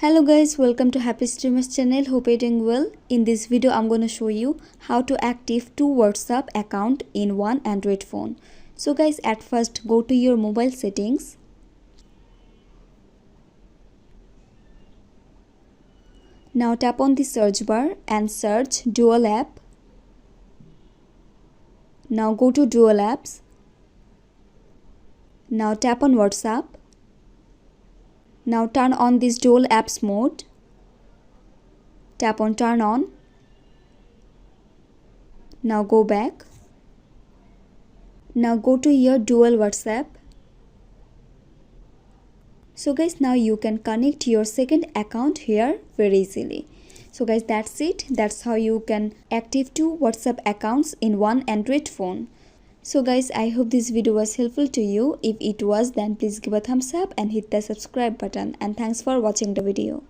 Hello guys, welcome to Happy Streamers channel. Hope you're doing well. In this video I'm going to show you how to active two WhatsApp account in one Android phone. So guys, at first go to your mobile settings. Now tap on the search bar and search Dual app. Now go to Dual apps. Now tap on WhatsApp. Now turn on this Dual apps mode. Tap on turn on. Now go back. Now go to your Dual WhatsApp. So guys, now you can connect your second account here very easily. So guys, that's it. That's how you can active two WhatsApp accounts in one Android phone. So guys, I hope this video was helpful to you. If it was, then please give a thumbs up and hit the subscribe button. And thanks for watching the video.